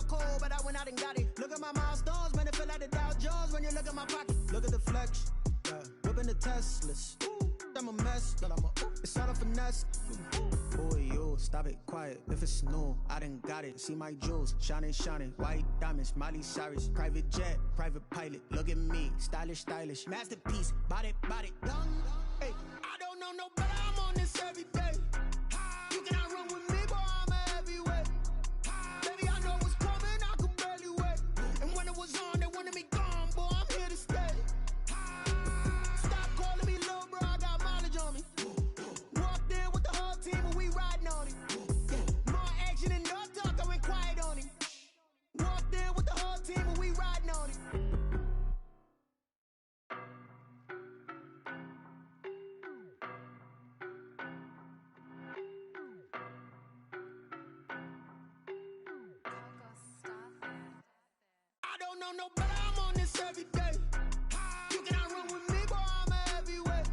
cold, but I went out and got it. Look at my milestones, man, it feel like the Dow Jones when you look at my pocket. Look at the flex, yeah. Whipping the Teslas. I'm a mess, but it's all a finesse. Boy, you stop it, quiet. If it's new, I done got it. See my jewels, shining, shining. White diamonds, Miley Cyrus. Private jet, private pilot. Look at me, stylish, stylish. Masterpiece, body, young. Hey, I don't know no better. I'm on this every day. You cannot run with me, boy. I'm a heavyweight. Baby, I know what's coming. I could barely wait. And when it was on, they wanted me gone, boy. I'm here to stay. Walked in with the whole team and we riding on it. More action and no talk, I went quiet on it. Walked in with the whole team and we riding on it. I don't know no better, I'm on this every day. You cannot run with me, boy, I'm a heavyweight.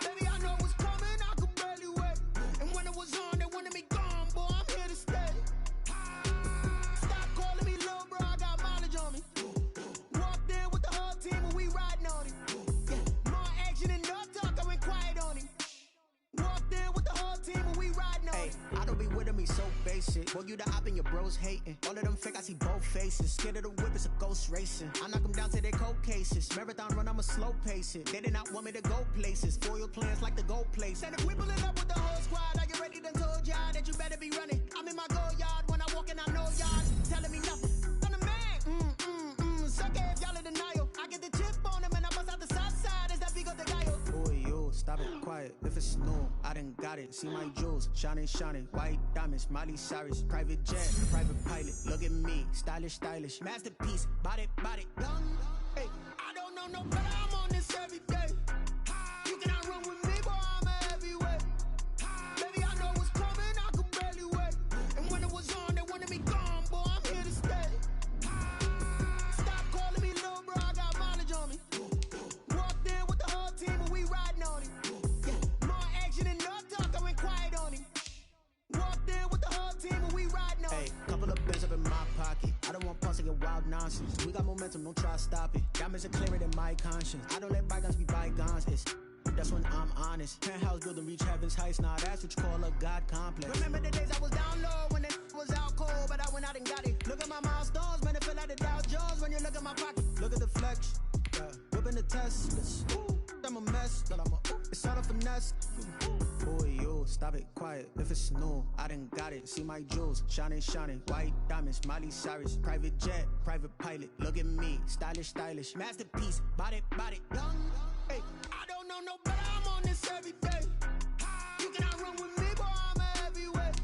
Baby, I know what's coming, I could barely wait. And when it was on, they wanted me gone, boy, I'm here to stay. Stop calling me little bro, I got mileage on me. Walked in with the whole team and we riding on it. More action and no talk, I went quiet on it. Walked in with the whole team and we riding on it. I don't be with me so basic. Well, you the op and your bros hating. All of them fake, I see both faces. Scared of the whip, it's a ghost racing. I knock them down to their cold cases. Marathon run, I'ma slow pace it. They did not want me to go places. Foil plans like the gold place. And if we pulling up with the whole squad, are you ready? Done told y'all that you better be running. I'm in my go yard when I walk in, I know y'all telling me nothing. I'm the man. Suck it if y'all in denial. I get the chip on them and I bust out the south side. Is that big of the guy? Boy, you stop it, quiet. If it's new, I done got it. See my jewels, shining, shining. White diamonds, Miley Cyrus. Private jet, private pilot. Look at me, stylish, stylish. Masterpiece, body, young. Hey, I don't know no better. I'm on this every day. You cannot run with me, boy. I'm a heavyweight. Baby, I know what's coming. I could barely wait. And when it was on, they wanted me gone, boy. I'm here to stay. Stop calling me little bro. I got mileage on me. Walked in with the whole team and we riding on it. More action and no talk, I went quiet on it. Walked in with the whole team and we riding on it. Couple of bins up in my pocket. I don't want pulse to get wild nonsense. We got momentum, don't try to stop it. Diamonds are clearer than my conscience. I don't let bygones be bygones. That's when I'm honest. Penthouse building reach heaven's heights. Now that's what you call a God complex. Remember the days I was down low when it was out cold, but I went out and got it. Look at my milestones, man, it feel like the Dow Jones when you look at my pocket. Look at the flex, yeah. Whipping the Teslas. I'm a mess, but it's all a finesse. Boy, you stop it, quiet. If it's new, I done got it. See my jewels, shining, shining. White diamonds, Miley Cyrus. Private jet, private pilot. Look at me, stylish, stylish. Masterpiece, body, young. Hey, I don't know no better. I'm on this every day. You cannot run with me, boy. I'm a heavyweight.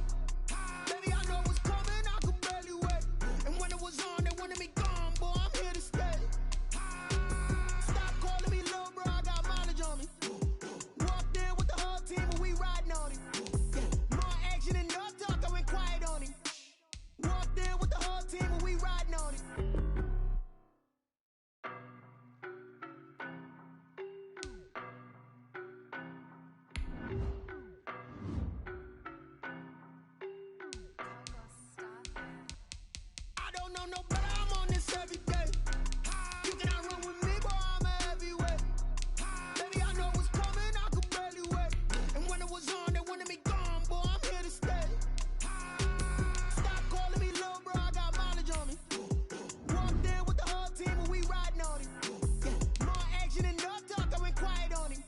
Baby, I know what's coming. I could barely wait. And when it was on, they wanted me gone, boy. I'm here to stay. Stop calling me little bro. I got mileage on me. Walked in with the whole team and we riding on it. More action and no talk, I went quiet on it. Walked in with the whole team and we riding on it. I don't know no better. I'm on this every day. You cannot run with me, boy. I'm a heavyweight. Baby, I know what's coming. I could barely wait. And when it was on, they wanted me gone, boy. I'm here to stay. Stop calling me little bro. I got mileage on me. Walked in with the whole team and we riding on it. More action and no talk, I went quiet on it.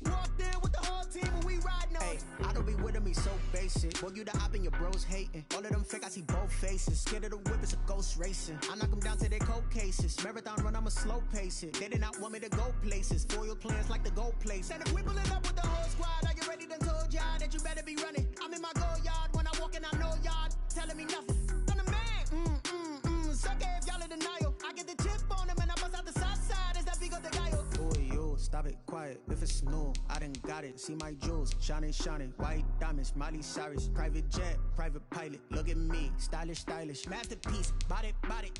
Walked in with the whole team and we riding on it. I don't be with me so basic. Well, you the op and your bros hating. All of them fake, I see both faces. Scared of the whip, it's a ghost racing. I knock them down to their cold cases. Marathon run, I'ma slow pace it. They did not want me to go places. Foil plans like the gold place. And if we pulling up with the whole squad, are you ready? Done told y'all that you better be running. I'm in my go yard when I walk in, I know y'all telling me nothing. I'm the man. Suck it if y'all in denial. I get the chip on them and I bust out the south side. Is that big of the guy? Boy, you stop it, quiet. If it's new, I done got it. See my jewels, shining, shining. White diamonds, Miley Cyrus. Private jet, private pilot. Look at me, stylish, stylish. Masterpiece, body,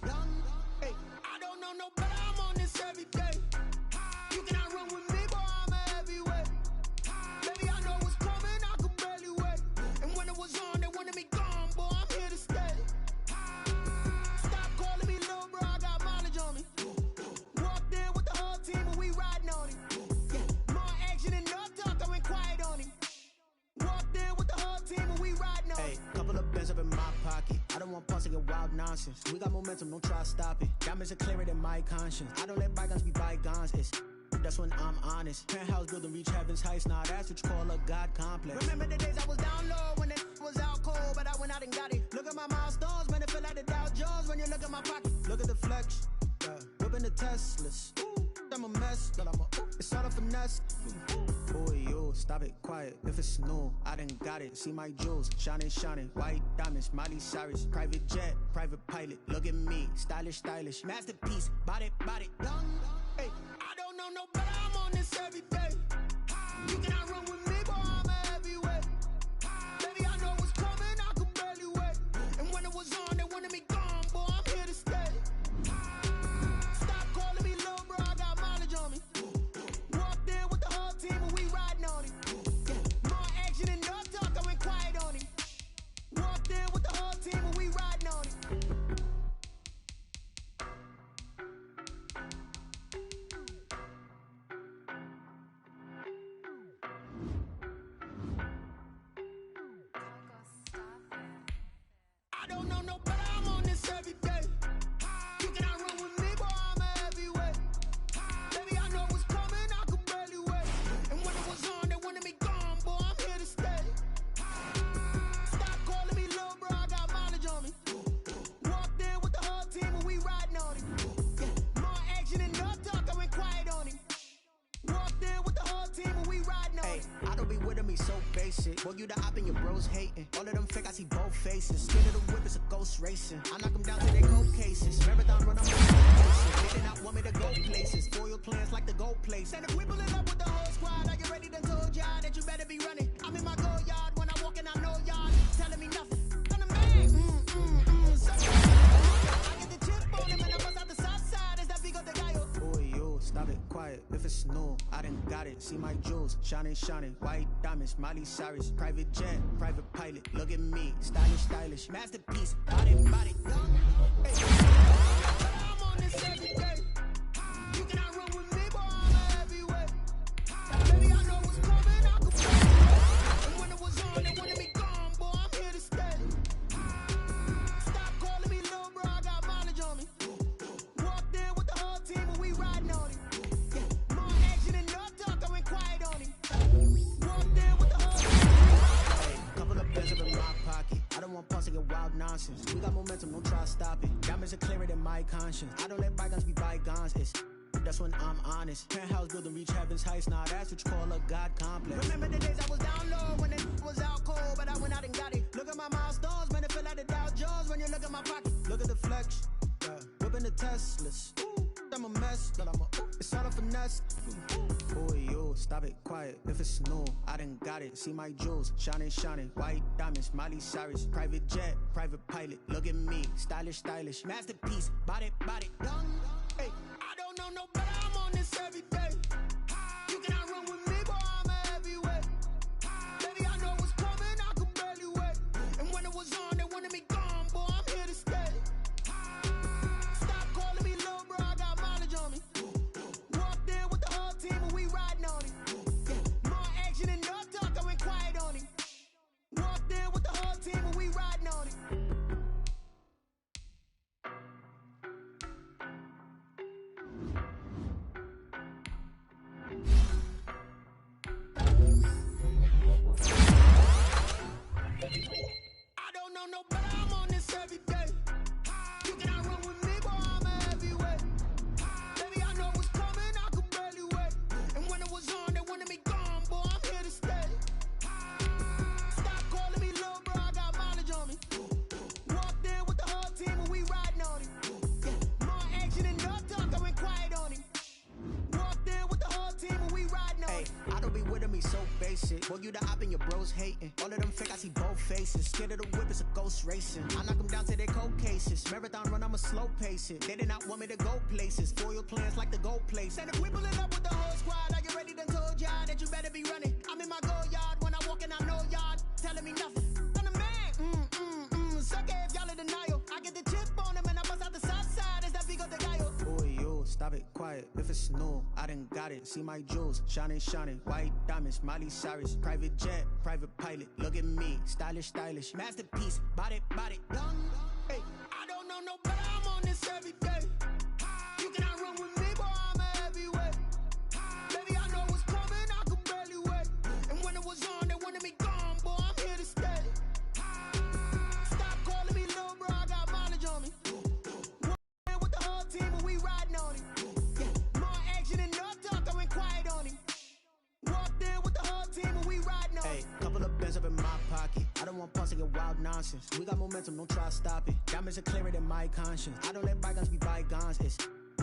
young. Hey, I don't know no better. I'm on this every day. You cannot run with me, boy. I'm a heavyweight. Baby, I know what's coming. I could barely wait. And when it was on, they wanted me gone, boy. I'm here to stay. don't want pause to get wild nonsense. We got momentum, don't try to stop it. Diamonds are clearer than my conscience. I don't let bygones be bygones. That's when I'm honest. Penthouse building, reach heaven's heights. Nah, that's what you call a God complex. Remember the days I was down low when it was out cold, but I went out and got it. Look at my milestones, man, it feel like the Dow Jones when you look at my pocket. Look at the flex, whipping the Teslas. I'm a mess, but it's all a finesse. Boy, you stop it, quiet. If it's new, I done got it. See my jewels, shining, shining. White diamonds, Miley Cyrus. Private jet, private pilot. Look at me, stylish, stylish. Masterpiece, body, young. Hey, I don't know no better. I'm on this every day. You cannot run with me, boy. I'm a heavyweight. Baby, I know what's coming. I could barely wait. And when it was on, they wanted me gone, boy. I'm here to stay. Stop calling me little bro. I got mileage on me. Walked in with the whole team and we riding on it. More action and no talk. I went quiet on it. Walked in with the whole team and we riding on it. I don't know no better, I'm on this every day. You cannot run with me, boy, I'm a heavyweight. Baby, I know what's coming, I could barely wait. And when it was on, they wanted me gone, boy, I'm here to stay. Stop calling me little bro, I got mileage on me. Walked in with the whole team and we riding on it. More action and no talk, I went quiet on it. Walked in with the whole team and we riding on it. I don't be with me so basic. Boy, you the op and your bros hating. All of them fake, I see both faces. Scared of the whip, it's a ghost racing. I knock them down to their cold cases. Marathon run, I'm places. They did not want me to go places. Foil plans like the gold place. And if we pulling up with the whole squad, are you ready? Done told y'all that you better be running. I'm in my go yard when I walk in, I know y'all telling me nothing. I'm the man. So I get the chip on him and I bust out the south side. Is that Vigo de Gallo? Boy, you stop it, quiet. If it's new, I done got it. See my jewels, shining, shining. White diamonds, Miley Cyrus. Private jet, private pilot. Look at me, stylish, stylish. Masterpiece, body, young. Hey, I'm on this every day. You cannot run with me, boy, I'm a heavyweight. Baby, I know what's coming, I could barely wait. And when it was on, they wanted me gone, boy, I'm here to stay. Stop calling me little bro, I got mileage on me. Walked in with the whole team and we riding on it. More action and no talk, I went quiet on it. Walked in with the whole team. Hey, couple of bills up in my pocket. I don't want pause to get wild nonsense. We got momentum, don't try to stop it. Diamonds are clearer than my conscience. I don't let bygones be bygones. That's when I'm honest. Penthouse building, reach heaven's heights. Nah, that's what you call a God complex. Remember the days I was down low when it was out cold, but I went out and got it. Look at my milestones, man, it feel like the Dow Jones when you look at my pocket. Look at the flex, whipping the Teslas. I'm a mess, but it's all a finesse. Boy, you stop it, quiet. If it's new, I done got it. See my jewels, shining, shining. White diamonds, Miley Cyrus. Private jet, private pilot. Look at me, stylish, stylish. Masterpiece, body, young. Hey, I don't know no better. I'm on this every day. You cannot run with me, boy, I'm a heavyweight. Baby, I know what's coming, I could barely wait. And when it was on, they wanted me gone, boy, I'm here to stay. Stop calling me little bro, I got mileage on me. Walked in with the whole team and we riding on it. More action and no talk, I went quiet on it. Walked in with the whole team and we riding on it. I don't know no better, I'm on this every day. You cannot run with me, boy, I'm a heavyweight. Baby, I know what's coming, I could barely wait. And when it was on, they wanted me gone, boy, I'm here to stay. Stop calling me little bro, I got mileage on me. Walked in with the whole team and we riding on it. More action and no talk, I went quiet on it. Walked in with the whole team and we riding on it. I don't be with me so basic. Boy, you the op and your bros hating. All of them fake, I see both faces. Scared of the whip, it's a ghost racing. I knock them down to their cold cases. Marathon run, I'ma slow pace it. They did not want me to go places. Foil plans like the gold place. And if we pulling up with the whole squad, are you ready? Done told y'all that you better be running. I'm in my go yard when I walk in, I know y'all telling me nothing. I'm the man. Suck it if y'all in denial. I get the chip on him and I bust out the south side. Is that Vigo de Gallo? Boy, you stop it, quiet. quiet if it's new. I done got it. See my jewels, shining, shining. White diamonds, Miley Cyrus. Private jet, private pilot. Look at me, stylish, stylish. Masterpiece, body, body. Hey, I don't know no better. I'm on this every day. You cannot run with me, boy. I'm a heavyweight. Baby, I know what's coming. I could barely wait. And when it was on, they wanted me gone, boy. I'm here to stay. Stop calling me little bro. I got mileage on me. With the whole team, and we riding on it. Yeah, more action and no talk. I went quiet on him. Walked in with the whole team, and we riding on it. Hey, couple of bands up in my pocket. I don't want pulse to get wild nonsense. We got momentum, don't try to stop it. Diamonds are clearer than my conscience. I don't let bygones be bygones.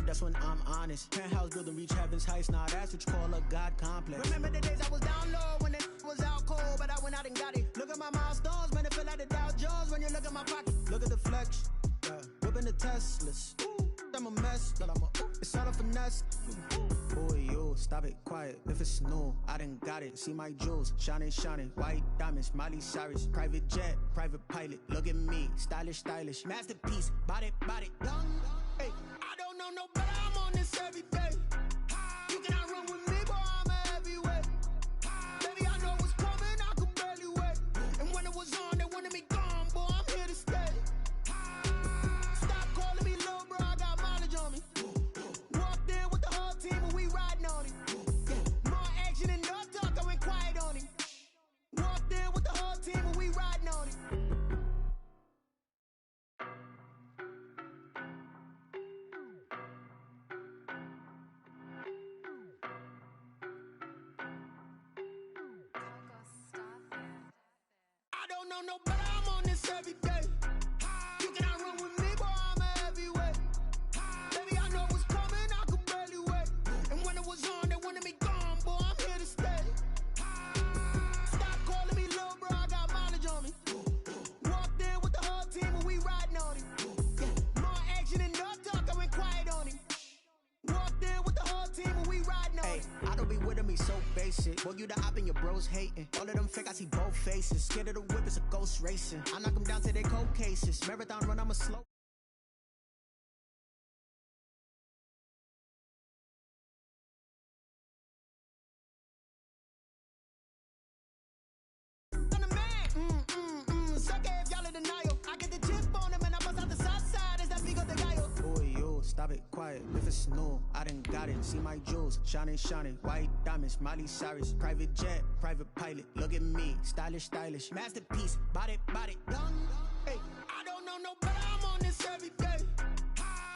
That's when I'm honest. Penthouse building, reach heaven's heights. Now that's what you call a God complex. Remember the days I was down low when it was out cold, but I went out and got it. Look at my milestones, man, it feel like the Dow Jones when you look at my pocket. Look at the flex, whipping the Teslas. I'm a mess, but it's all a finesse. Boy, you stop it, quiet if it's new. I done got it. See my jewels, shining, shining. White diamonds, Miley Cyrus. Private jet, private pilot. Look at me, stylish, stylish. Masterpiece, body, body. Hey, I don't know no better. I'm on this every day. You cannot run with me, boy. I'm a heavyweight. Baby, I know what's coming. I could barely wait. And when it was on, they wanted me gone, boy. I'm here to stay. Stop calling me little bro. I got mileage on me. Walked in with the whole team, and we riding on it. Yeah, more action and no talk. I went quiet on him. Walked in with the whole team, and we riding on it. I don't know no better. I'm on this every day. You cannot run with me, boy. I'm a heavyweight. Baby, I know what's coming. I could barely wait. And when it was on, they wanted me gone, boy. I'm here to stay. Stop calling me little bro. I got mileage on me. Walked in with the whole team, and we riding on it. Yeah, more action and no talk. I went quiet on him. Walked in with the whole team, and we riding on it. I don't be with me so basic. Boy, you the op and your bros hating. All of them fake, I see both faces. Scared of the whip, it's a ghost racing. I knock them down to their cold cases. Marathon run, I'm a slow. I'm the man. Suck it if y'all in denial. I get the chip on them and I bust out the south side. Is that Vigo de Gallo? Boy, you stop it, quiet if it's new. I done got it. See my jewels, shining, shining. White diamonds, Miley Cyrus. Private jet, private pilot. Look at me, stylish, stylish. Masterpiece, body, body. Hey, I don't know no better. I'm on this every day.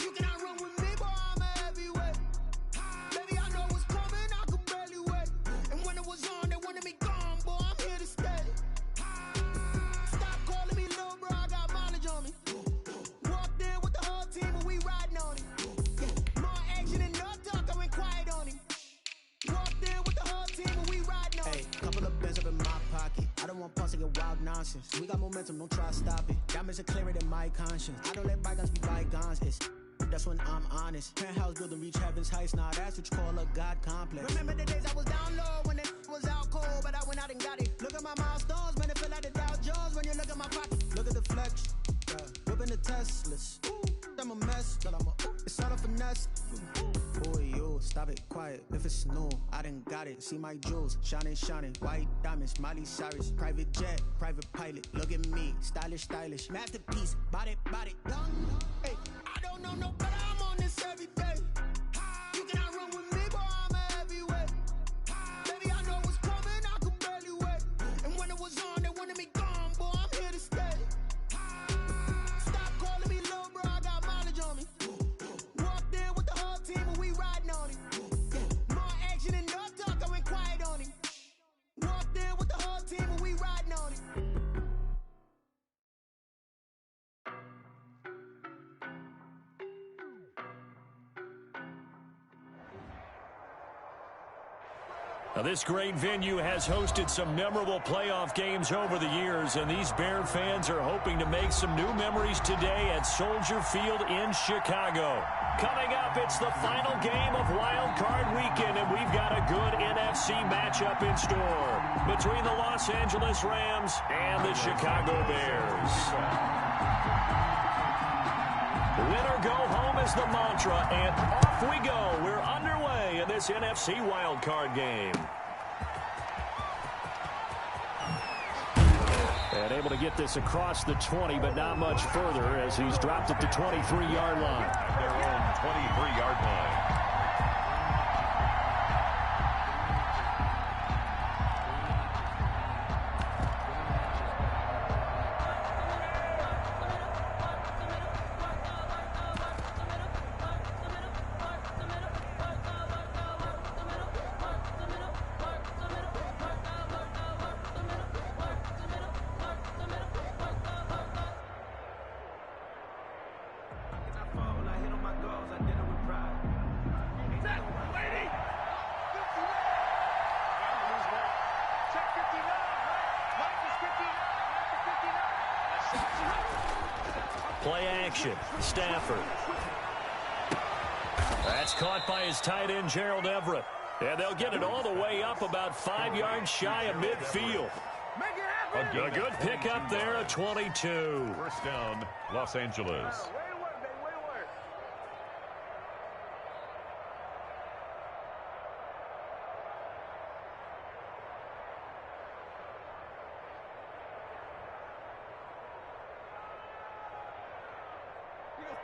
You cannot run with me, boy. I'm a heavyweight. Baby, I know what's coming. I could barely wait. And when it was on, they wanted me gone, boy. I'm here to stay. Stop calling me little bro. I got mileage on me. Walked in with the whole team, and we riding on it. Yeah, more action and no talk. I went quiet on him. Walked in with the whole team, and we riding on it. Hey, couple of bands up in my pocket. I don't want pulse to get wild nonsense. We got momentum, don't try to stop it. Diamonds are clearer than my conscience. I don't let bygones be bygones. That's when I'm honest. Penthouse building, reach heaven's heights. Now that's what you call a God complex. Remember the days I was down low when it was out cold, but I went out and got it. Look at my milestones, man, it feel like the Dow Jones when you look at my pocket. Look at the flex, whipping the Teslas. I'm a mess, but it's all a finesse. Boy, you stop it, quiet if it's new. I done got it. See my jewels, shining, shining. White diamonds, Miley Cyrus. Private jet, private pilot. Look at me, stylish, stylish. Masterpiece, body, body. Hey, I don't know no better. I'm on this every day. You cannot run with me, boy. I'm a heavyweight. Baby, I know what's coming. I could barely wait. And when it was on, they wanted me gone, boy. I'm here to stay. Stop calling me little bro. I got mileage on me. Walked in with the whole team, and we riding on it. Yeah, more action and no talk. I went quiet on him. Walked in with the whole team, and we riding on it. Now, this great venue has hosted some memorable playoff games over the years, and these Bear fans are hoping to make some new memories today at Soldier Field in Chicago. Coming up, it's the final game of Wild Card Weekend, and we've got a good NFC matchup in store between the Los Angeles Rams and the Chicago Bears. Win or go home is the mantra, and off we go. We're underway in this NFC wildcard game. And able to get this across the 20, but not much further as he's dropped it to 23-yard line. At their own 23-yard line. Play action. Stafford. That's caught by his tight end, Gerald Everett. And they'll get it all the way up about 5 yards shy of midfield. A good pickup there at 22. First down, Los Angeles.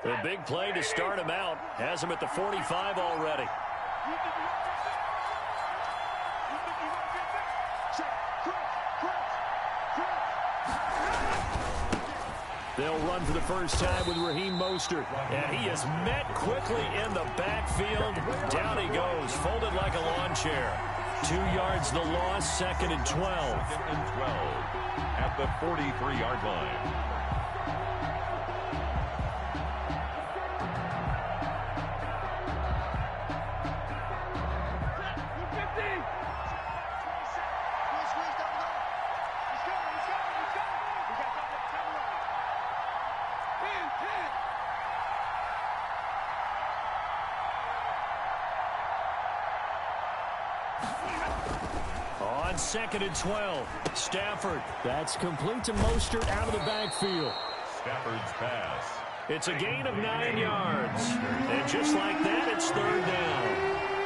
The big play to start him out. Has him at the 45 already. They'll run for the first time with Raheem Mostert. And he is met quickly in the backfield. Down he goes, folded like a lawn chair. 2 yards the loss, 2nd and 12. 2nd and 12 at the 43-yard line. On 2nd and 12, Stafford. That's complete to Mostert out of the backfield. Stafford's pass. It's a gain of 9 yards. And just like that, it's 3rd down.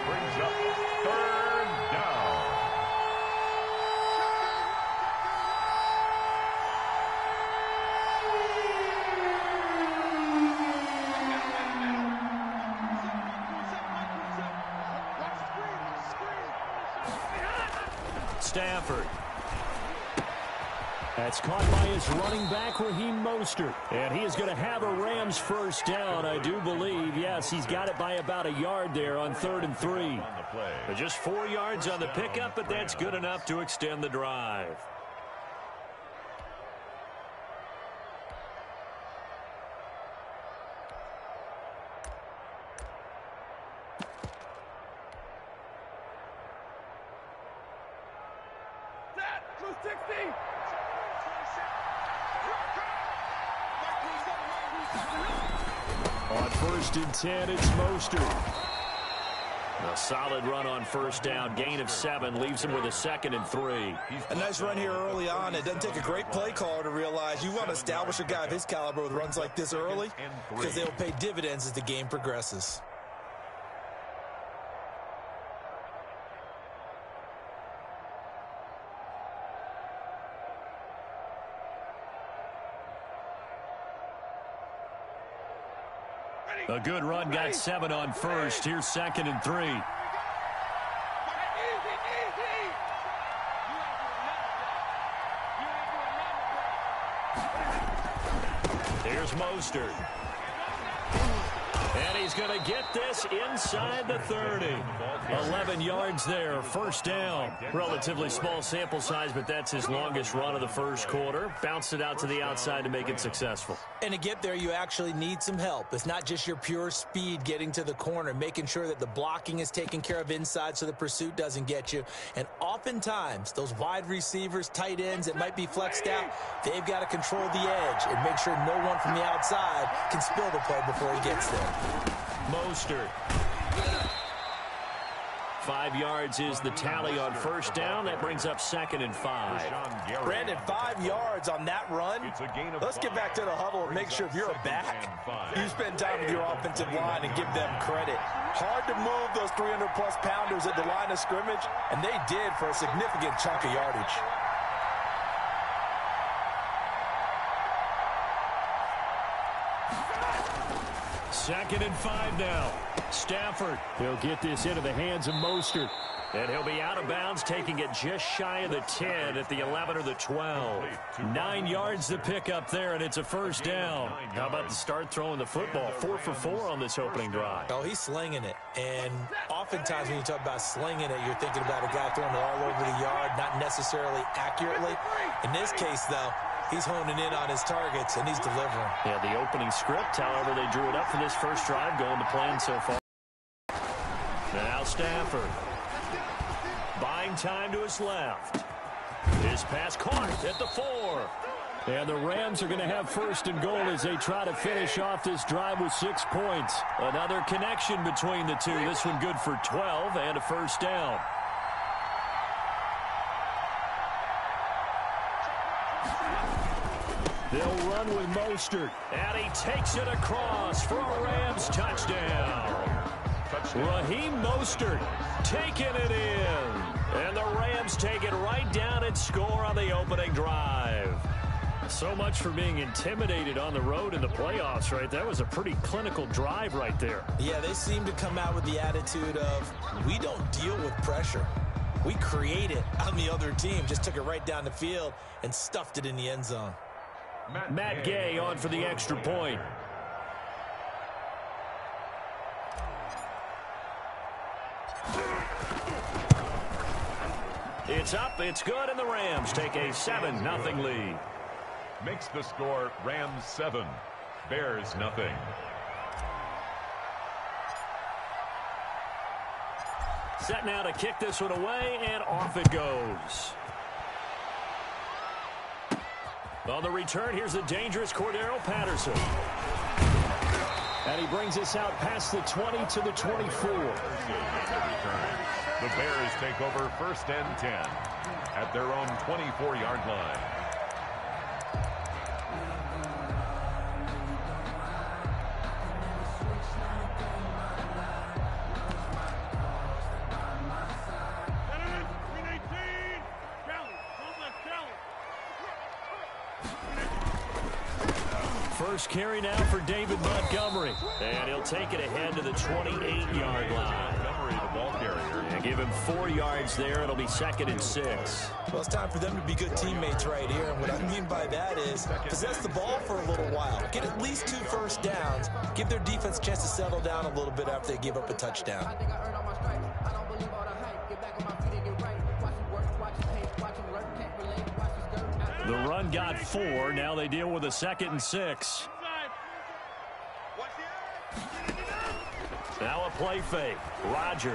Brings up 3rd down. Stafford. That's caught by his running back, Raheem Mostert. And he is going to have a Rams first down, I do believe. Yes, he's got it by about a yard there on 3rd and 3. Just 4 yards on the pickup, but that's good enough to extend the drive. On 1st and 10, it's Mostert. A solid run on first down. Gain of 7 leaves him with a 2nd and 3. A nice run here early on. It doesn't take a great play caller to realize you want to establish a guy of his caliber with runs like this early because they will pay dividends as the game progresses. A good run, got 7 on first. Here's 2nd and 3. Here's Mostert. And he's going to get this inside the 30. 11 yards there, first down. Relatively small sample size, but that's his longest run of the first quarter. Bounced it out to the outside to make it successful. And to get there, you actually need some help. It's not just your pure speed getting to the corner, making sure that the blocking is taken care of inside so the pursuit doesn't get you. And oftentimes, those wide receivers, tight ends that might be flexed out, they've got to control the edge and make sure no one from the outside can spill the play before he gets there. Mostert 5 yards is the tally on first down. That brings up 2nd and 5. Brandon, 5 yards on that run. Let's get back to the huddle and make sure if you're a back, you spend time with your offensive line and give them credit. Hard to move those 300-plus pounders at the line of scrimmage, and they did for a significant chunk of yardage. Second and 5 now. Stafford, he'll get this into the hands of Mostert. And he'll be out of bounds, taking it just shy of the 10 at the 11 or the 12. 9 yards to pick up there, and it's a first down. How about the start throwing the football? 4 for 4 on this opening drive. Oh, he's slinging it. And oftentimes when you talk about slinging it, you're thinking about a guy throwing it all over the yard, not necessarily accurately. In this case, though, he's honing in on his targets, and he's delivering. Yeah, the opening script, however, they drew it up for this first drive, going to plan so far. Now Stafford. Buying time to his left. His pass caught at the 4. And the Rams are going to have first and goal as they try to finish off this drive with 6 points. Another connection between the two. This one good for 12 and a first down. They'll run with Mostert. And he takes it across for a Rams touchdown. Raheem Mostert taking it in. And the Rams take it right down and score on the opening drive. So much for being intimidated on the road in the playoffs, right? That was a pretty clinical drive right there. Yeah, they seem to come out with the attitude of, we don't deal with pressure. We create it on the other team. Just took it right down the field and stuffed it in the end zone. Matt Gay on for the extra point. It's up, it's good, and the Rams take a 7-0 lead. Makes the score Rams 7, Bears nothing. Set now to kick this one away, and off it goes. On the return, here's the dangerous Cordero Patterson. And he brings us out past the 20 to the 24. The Bears take over 1st and 10 at their own 24-yard line. First carry now for David Montgomery. And he'll take it ahead to the 28-yard line. Montgomery, the ball carrier. And give him 4 yards there. It'll be 2nd and 6. Well, it's time for them to be good teammates right here. And what I mean by that is possess the ball for a little while. Get at least 2 first downs. Give their defense a chance to settle down a little bit after they give up a touchdown. The run got 4. Now they deal with a 2nd and 6. Now a play fake. Rodgers.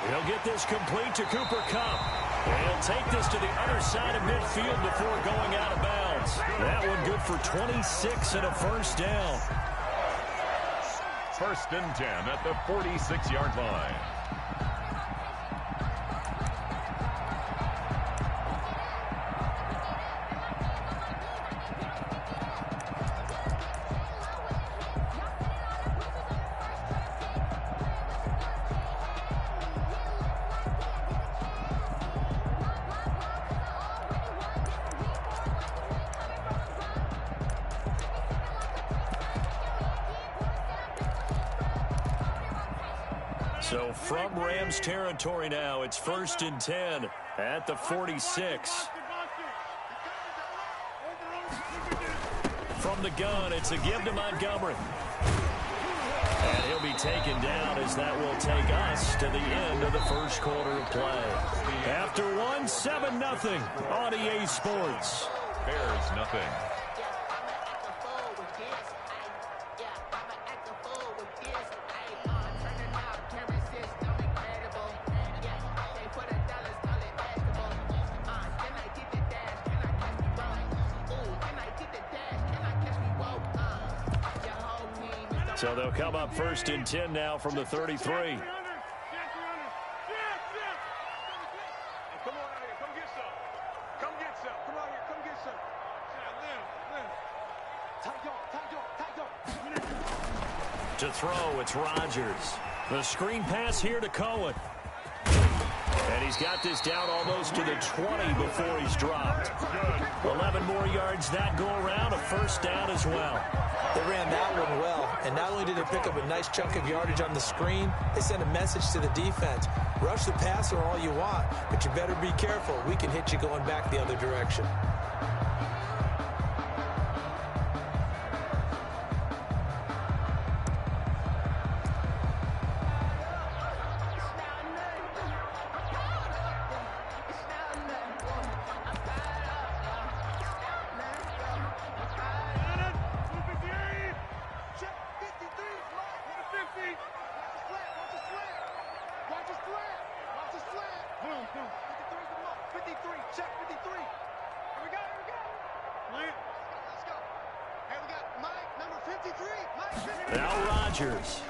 He'll get this complete to Cooper Kupp. And he'll take this to the other side of midfield before going out of bounds. That one good for 26 and a first down. 1st and 10 at the 46-yard line. So from Rams territory now, it's 1st and 10 at the 46. From the gun, it's a give to Montgomery. And he'll be taken down as that will take us to the end of the first quarter of play. After one, 7-0 on EA Sports. Bears nothing. So they'll come up 1st and 10 now from the 33. To throw, it's Rodgers. The screen pass here to Cohen. And he's got this down almost to the 20 before he's dropped. 11 more yards that go around, a first down as well. They ran that one well, and not only did they pick up a nice chunk of yardage on the screen, they sent a message to the defense. Rush the passer all you want, but you better be careful. We can hit you going back the other direction. Now Rodgers.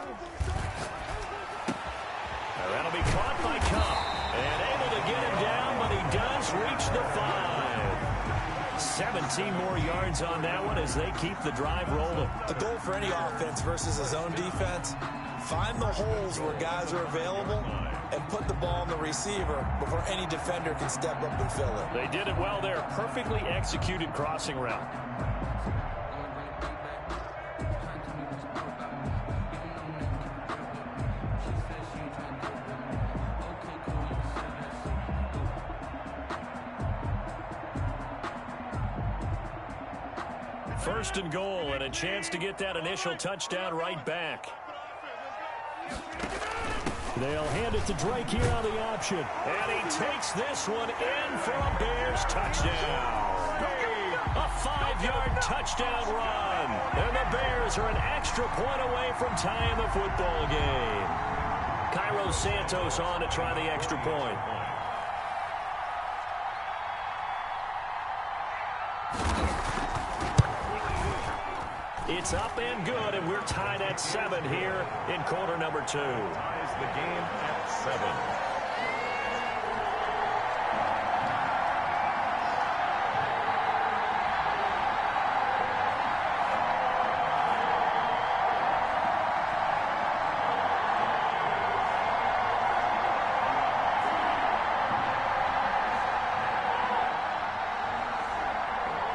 That'll be caught by Kupp. And able to get him down, but he does reach the 5. 17 more yards on that one as they keep the drive rolling. The goal for any offense versus a zone defense, find the holes where guys are available and put the ball on the receiver before any defender can step up and fill it. They did it well there. Perfectly executed crossing route. First and goal, and a chance to get that initial touchdown right back. They'll hand it to Drake here on the option. And he takes this one in for a Bears touchdown. A 5-yard touchdown run. And the Bears are an extra point away from tying the football game. Cairo Santos on to try the extra point. It's up and good, and we're tied at 7 here in quarter number 2. Ties the game at 7.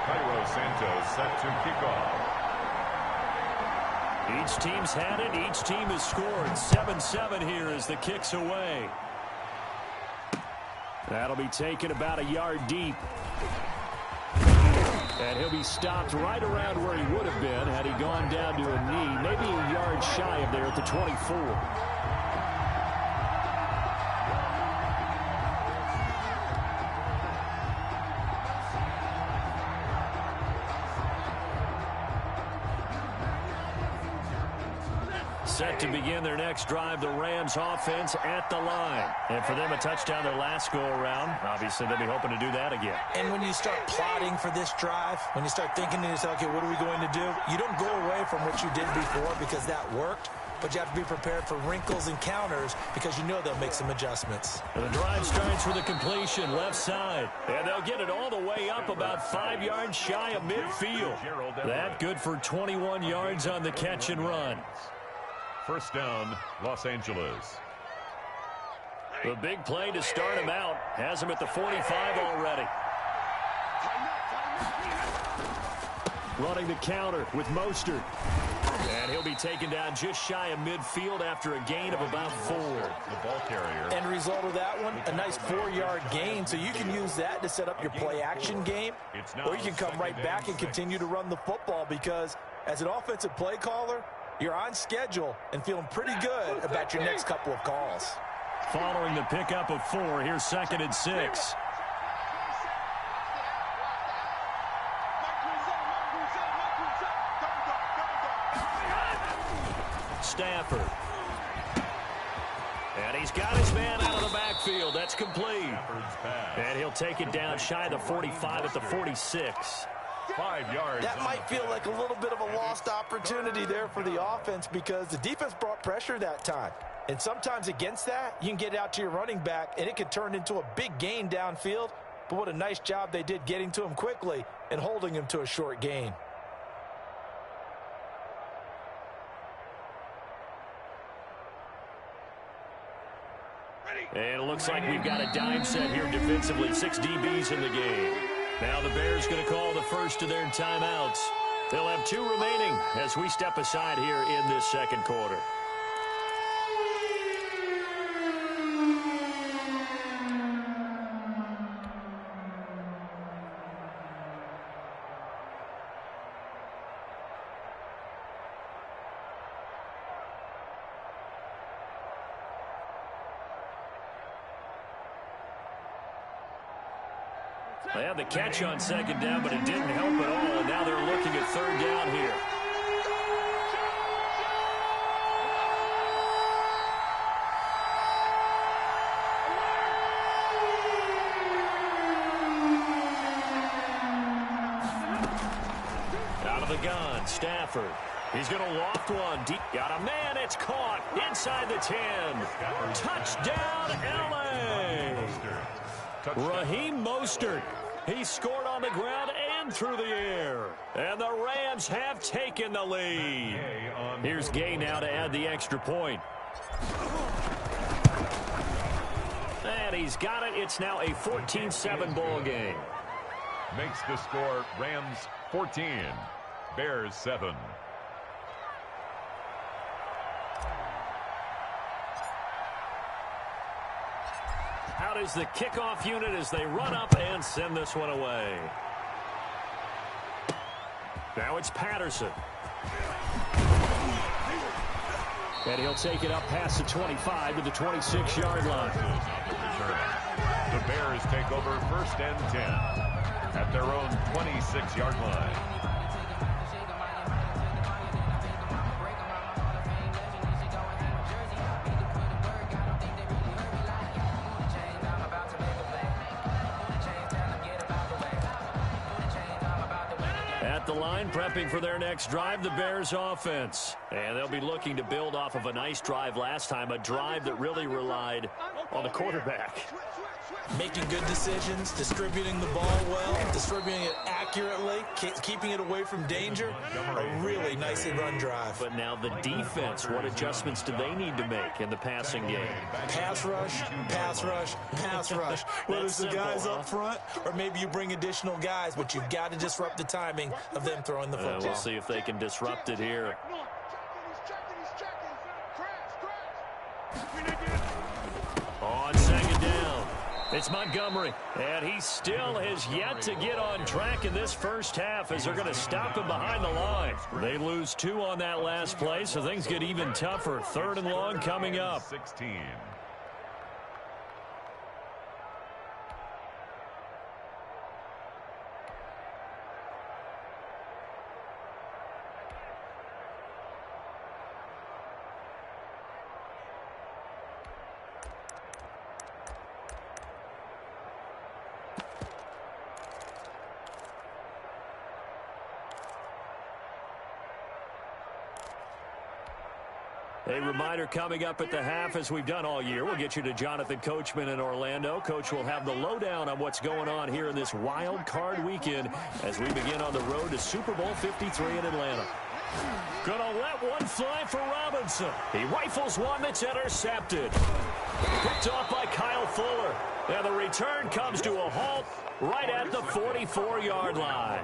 Cairo Santos set to kick off. Each team's had it. Each team has scored. 7-7 here as the kick's away. That'll be taken about a yard deep. And he'll be stopped right around where he would have been had he gone down to a knee. Maybe a yard shy of there at the 24. Set to begin their next drive, the Rams offense at the line. And for them, a touchdown their last go-around. Obviously, they'll be hoping to do that again. And when you start plotting for this drive, when you start thinking to yourself, okay, what are we going to do? You don't go away from what you did before because that worked, but you have to be prepared for wrinkles and counters because you know they'll make some adjustments. And the drive starts with a completion left side. And they'll get it all the way up about 5 yards shy of midfield. That good for 21 yards on the catch and run. First down, Los Angeles. The big play to start him out. Has him at the 45 already. Running the counter with Mostert. And he'll be taken down just shy of midfield after a gain of about 4. The ball carrier. End result of that one, a nice 4-yard gain, so you can use that to set up your play-action game, or you can come right back and continue to run the football because as an offensive play caller, you're on schedule and feeling pretty good about your next couple of calls. Following the pickup of 4, here's 2nd and 6. Stafford. And he's got his man out of the backfield. That's complete. And he'll take it down shy of the 45 at the 46. 5 yards. That might feel like a little bit of a lost opportunity there for the offense because the defense brought pressure that time. And sometimes against that, you can get out to your running back, and it could turn into a big gain downfield. But what a nice job they did getting to him quickly and holding him to a short gain. And it looks like we've got a dime set here defensively. 6 DBs in the game. Now the Bears going to call the first of their timeouts. They'll have 2 remaining as we step aside here in this second quarter. They had the catch on second down, but it didn't help at all, and now they're looking at third down here. Out of the gun, Stafford. He's going to loft one deep. Got a man. It's caught inside the 10. Touchdown, L.A. Raheem Mostert. He scored on the ground and through the air. And the Rams have taken the lead. Here's Gay now to add the extra point. And he's got it. It's now a 14-7 ball game. Makes the score Rams 14, Bears 7. Out is the kickoff unit as they run up and send this one away. Now it's Patterson. And he'll take it up past the 25 to the 26-yard line. The Bears take over first and 10 at their own 26-yard line. The line prepping for their next drive, the Bears offense. And they'll be looking to build off of a nice drive last time, a drive that really relied on the quarterback. Making good decisions, distributing the ball well, distributing it accurately, keeping it away from danger. A really nicely run drive. But now the defense, what adjustments do they need to make in the passing game? Pass rush, pass rush, pass rush. Whether it's the guys up front or maybe you bring additional guys, but you've got to disrupt the timing of them throwing the football. We'll see if they can disrupt it here. On second down, it's Montgomery, and he still has yet to get on track in this first half as they're going to stop him behind the line. They lose 2 on that last play, so things get even tougher. Third and long coming up. 16. A reminder coming up at the half, as we've done all year. We'll get you to Jonathan Coachman in Orlando. Coach will have the lowdown on what's going on here in this wild card weekend as we begin on the road to Super Bowl 53 in Atlanta. Gonna let one fly for Robinson. He rifles one that's intercepted. Picked off by Kyle Fuller. And the return comes to a halt right at the 44-yard line.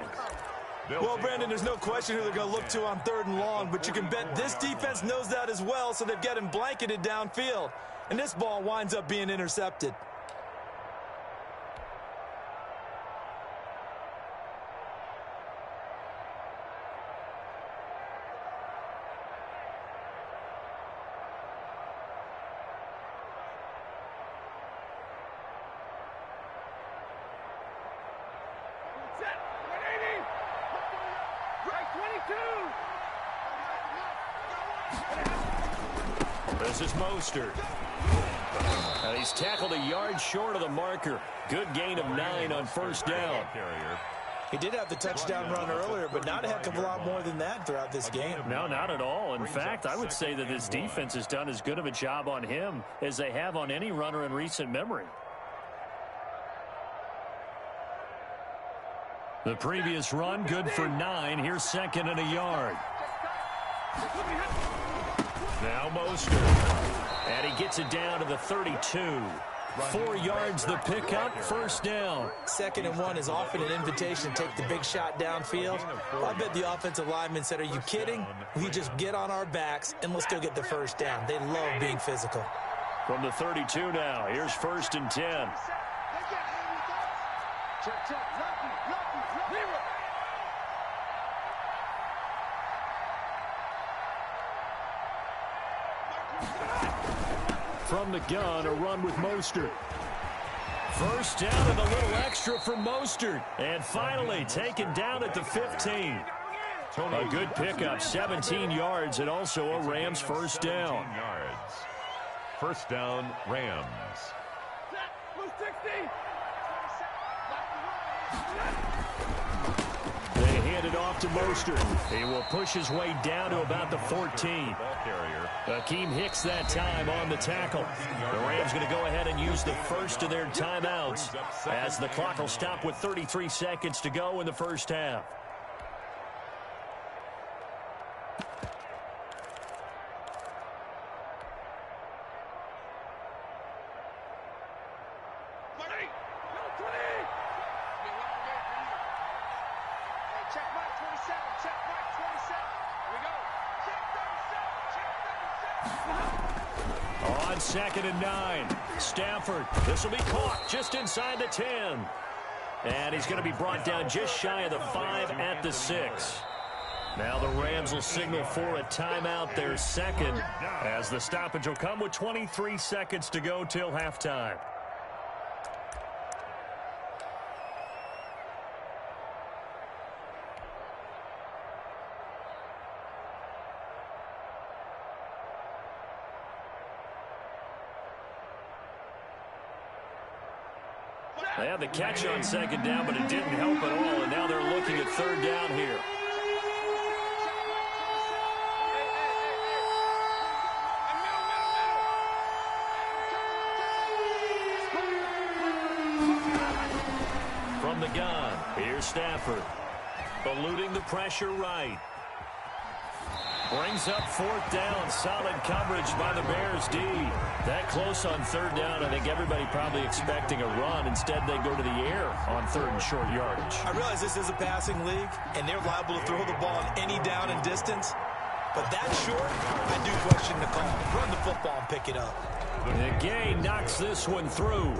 Well, Brandon, there's no question who they're going to look to on third and long, but you can bet this defense knows that as well, so they've got him blanketed downfield. And this ball winds up being intercepted. This is Mostert. And he's tackled a yard short of the marker. Good gain of 9 on first down. He did have the touchdown run earlier, but not a heck of a lot more than that throughout this game. No, not at all. In fact, I would say that this defense has done as good of a job on him as they have on any runner in recent memory. The previous run, good for 9. Here's second and a yard. Now Mostert. And he gets it down to the 32. 4 yards the pickup, first down. 2nd and 1 is often an invitation to take the big shot downfield. I bet the offensive lineman said, are you kidding? We just get on our backs and let's go get the first down. They love being physical. From the 32 now, here's 1st and 10. From the gun, a run with Mostert. First down and a little extra for Mostert. And finally taken down at the 15. A good pickup, 17 yards, and also a Rams first down. First down, Rams. They hand it off to Mostert. He will push his way down to about the 14. Akeem Hicks that time on the tackle. The Rams going to go ahead and use the first of their timeouts as the clock will stop with 33 seconds to go in the first half. On 2nd and 9, Stafford. This will be caught just inside the 10. And he's going to be brought down just shy of the 5 at the 6. Now the Rams will signal for a timeout, their second, as the stoppage will come with 23 seconds to go till halftime. They had the catch on 2nd down, but it didn't help at all, and now they're looking at 3rd down here. From the gun, here's Stafford. Eluding the pressure right. Brings up 4th down. Solid coverage by the Bears D. That close on 3rd down, I think everybody probably expecting a run. Instead, they go to the air on 3rd and short yardage. I realize this is a passing league, and they're liable to throw the ball on any down and distance. But that short, I do question the call. Run the football and pick it up. The gain knocks this one through.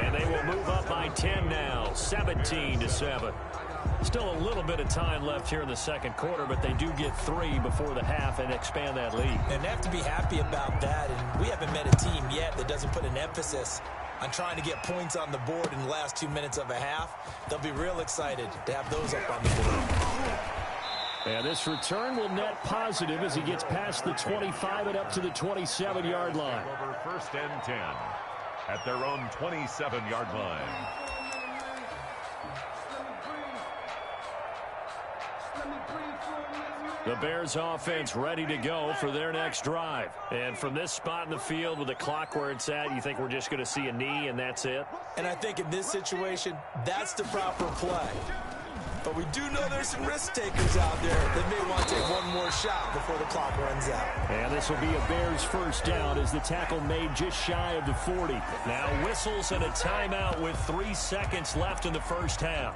And they will move up by 10 now, 17-7. Still a little bit of time left here in the 2nd quarter, but they do get 3 before the half and expand that lead. And they have to be happy about that. And we haven't met a team yet that doesn't put an emphasis on trying to get points on the board in the last 2 minutes of a half. They'll be real excited to have those up on the board. And this return will net positive as he gets past the 25 and up to the 27-yard line. Over 1st and 10 at their own 27-yard line. The Bears offense ready to go for their next drive. And from this spot in the field with the clock where it's at, you think we're just going to see a knee and that's it? And I think in this situation, that's the proper play. But we do know there's some risk takers out there that may want to take one more shot before the clock runs out. And this will be a Bears first down as the tackle made just shy of the 40. Now whistles and a timeout with 3 seconds left in the first half.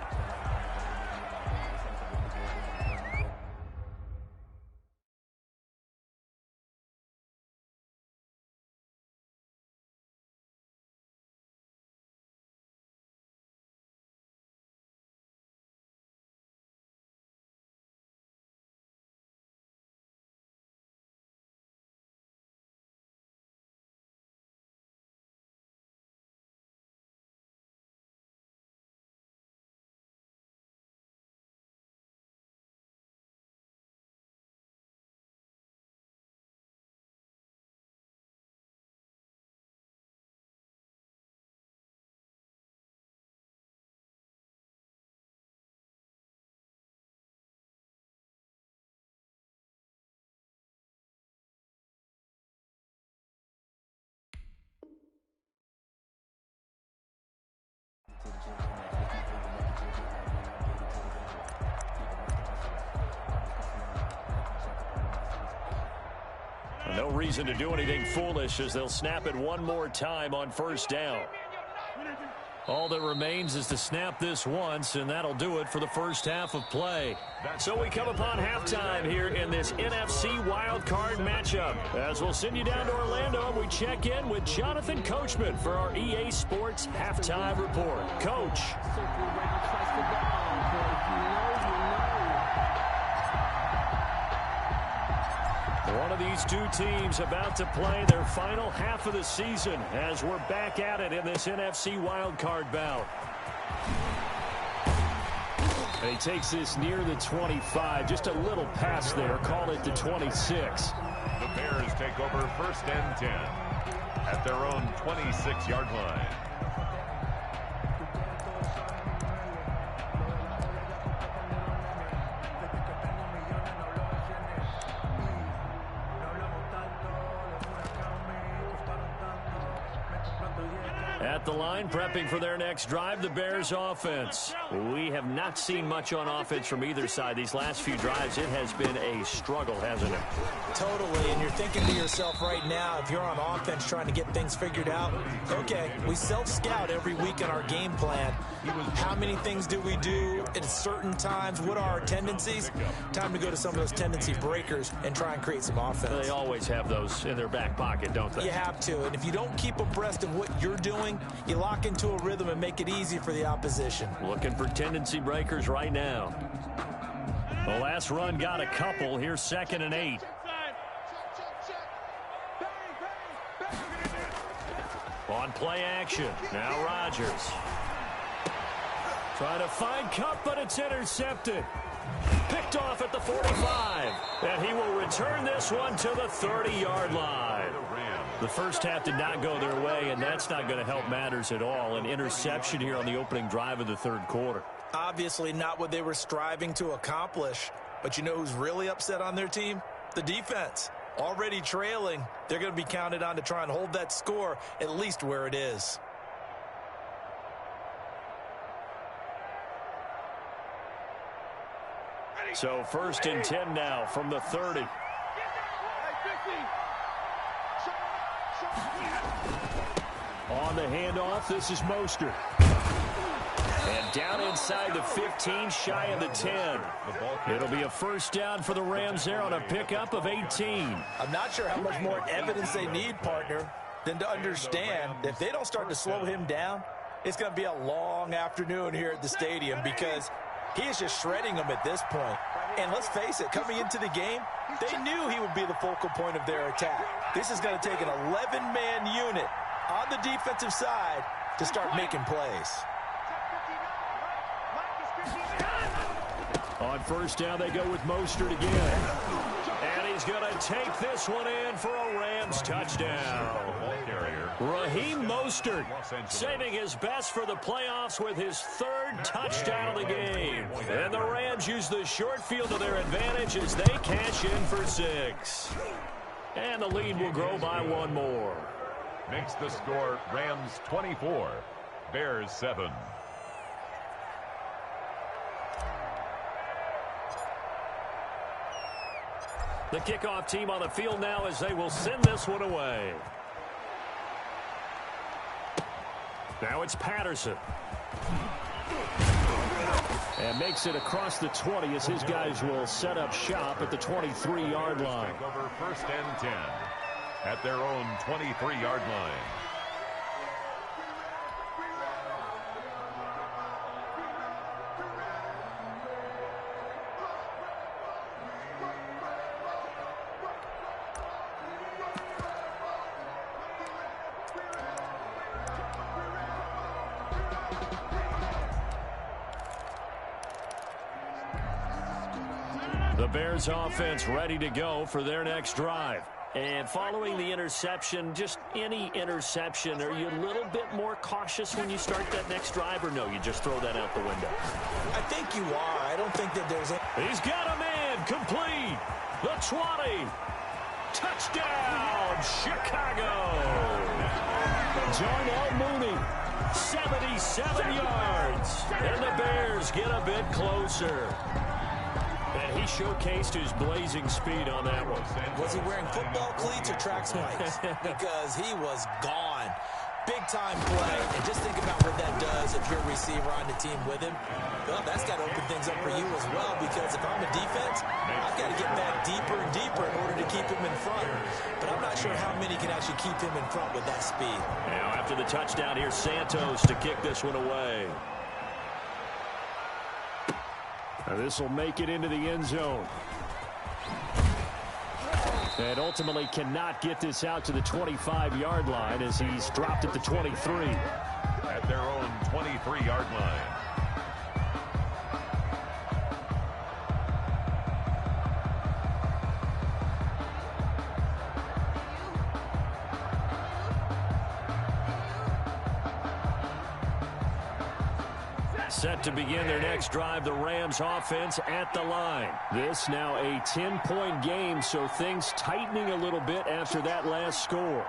No reason to do anything foolish as they'll snap it one more time on first down. All that remains is to snap this once, and that'll do it for the first half of play. So we come upon halftime here in this NFC wildcard matchup. As we'll send you down to Orlando, we check in with Jonathan Coachman for our EA Sports Halftime Report. Coach. One of these two teams about to play their final half of the season as we're back at it in this NFC wildcard bout. And he takes this near the 25, just a little past there, call it the 26. The Bears take over first and 10 at their own 26-yard line. At the line, prepping for their next drive, the Bears offense. We have not seen much on offense from either side. These last few drives, it has been a struggle, hasn't it? Totally, and you're thinking to yourself right now, if you're on offense trying to get things figured out, okay, we self-scout every week in our game plan. How many things do we do at certain times? What are our tendencies? Time to go to some of those tendency breakers and try and create some offense. They always have those in their back pocket, don't they? You have to, and if you don't keep abreast of what you're doing, you lock into a rhythm and make it easy for the opposition. Looking for tendency breakers right now. The last run got a couple. Here's 2nd and 8. On play action. Now Rodgers. Trying to find Kupp, but it's intercepted. Picked off at the 45. And he will return this one to the 30-yard line. The first half did not go their way, and that's not going to help matters at all. An interception here on the opening drive of the third quarter. Obviously not what they were striving to accomplish. But you know who's really upset on their team? The defense. Already trailing. They're going to be counted on to try and hold that score at least where it is. So 1st and 10 now from the 30. On the handoff, this is Mostert. And down inside the 15, shy of the 10. It'll be a first down for the Rams there on a pickup of 18. I'm not sure how much more evidence they need, partner, than to understand that if they don't start to slow him down, it's going to be a long afternoon here at the stadium because he is just shredding them at this point. And let's face it, coming into the game, they knew he would be the focal point of their attack. This is going to take an 11-man unit on the defensive side to start making plays. On first down, they go with Mostert again. And he's going to take this one in for a Rams touchdown. Raheem Mostert saving his best for the playoffs with his 3rd touchdown of the game. And the Rams use the short field to their advantage as they cash in for 6. And the lead will grow by 1 more. Makes the score Rams 24, Bears 7. The kickoff team on the field now as they will send this one away. Now it's Patterson. And makes it across the 20 as his guys will set up shop at the 23-yard line. Take over 1st and 10 at their own 23-yard line. The Bears offense ready to go for their next drive. And following the interception, just any interception, are you a little bit more cautious when you start that next drive, or no, you just throw that out the window? I think you are. I don't think that there's a... He's got a man complete. The 20. Touchdown, Chicago. Darnell Mooney, 77 yards. And the Bears get a bit closer. And he showcased his blazing speed on that one. Was he wearing football cleats or track spikes? Because he was gone. Big-time play, and just think about what that does if you're a receiver on the team with him. Well, that's got to open things up for you as well, because if I'm a defense, I've got to get back deeper and deeper in order to keep him in front. But I'm not sure how many can actually keep him in front with that speed. Now, after the touchdown, here's Santos to kick this one away. This will make it into the end zone. And ultimately cannot get this out to the 25-yard line as he's dropped at the 23. At their own 23-yard line. Set to begin their next drive, the Rams offense at the line. This now a 10-point game, so things tightening a little bit after that last score.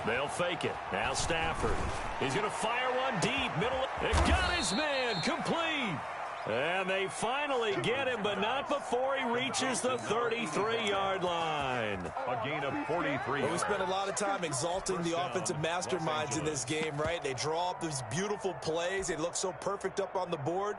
They'll fake it. Now Stafford. He's going to fire one deep. Middle. It got his man. Complete. And they finally get him, but not before he reaches the 33-yard line. A gain of 43. Well, we spent a lot of time exalting the offensive masterminds in this game, right? They draw up these beautiful plays. They look so perfect up on the board.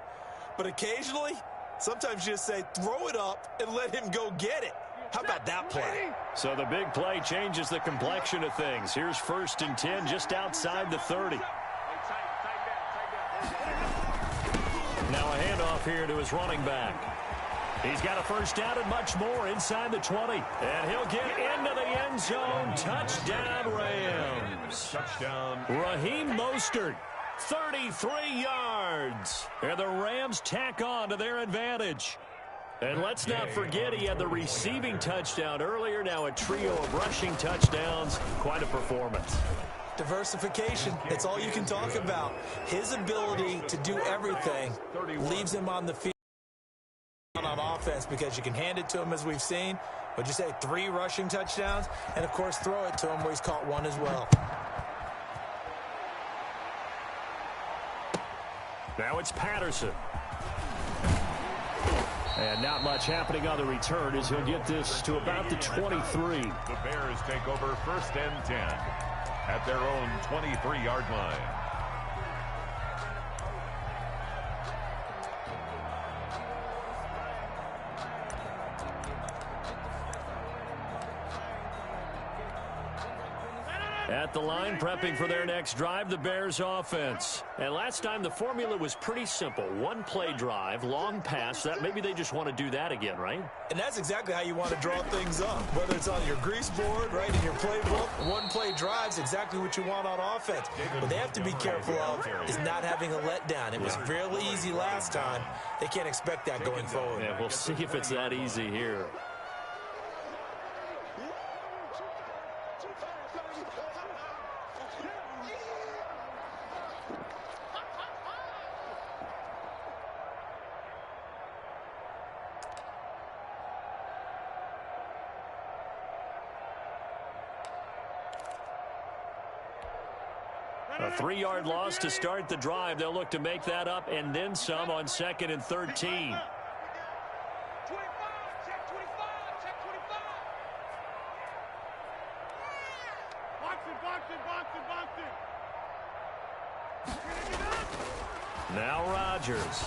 But occasionally, sometimes you just say, throw it up and let him go get it. How about that play? So the big play changes the complexion of things. Here's 1st and 10 just outside the 30. Now a handoff here to his running back. He's got a first down and much more inside the 20. And he'll get into the end zone. Touchdown, Rams. Touchdown. Raheem Mostert, 33 yards. And the Rams tack on to their advantage. And let's not forget he had the receiving touchdown earlier. Now a trio of rushing touchdowns. Quite a performance. Diversification, that's all you can talk about. His ability to do everything leaves him on the field on offense because you can hand it to him as we've seen. Would you say 3 rushing touchdowns? And, of course, throw it to him where he's caught 1 as well. Now it's Patterson. And not much happening on the return as he'll get this to about the 23. The Bears take over 1st and 10 at their own 23-yard line. At the line, prepping for their next drive, the Bears offense. And last time, the formula was pretty simple. 1-play drive, long pass. That maybe they just want to do that again, right? And that's exactly how you want to draw things up. Whether it's on your grease board, right, in your playbook, 1-play drive's exactly what you want on offense. What they have to be careful of is not having a letdown. It was fairly easy last time. They can't expect that going forward. Yeah, we'll see if it's that easy here. A 3-yard loss to start the drive. They'll look to make that up and then some on 2nd and 13. Now Rodgers.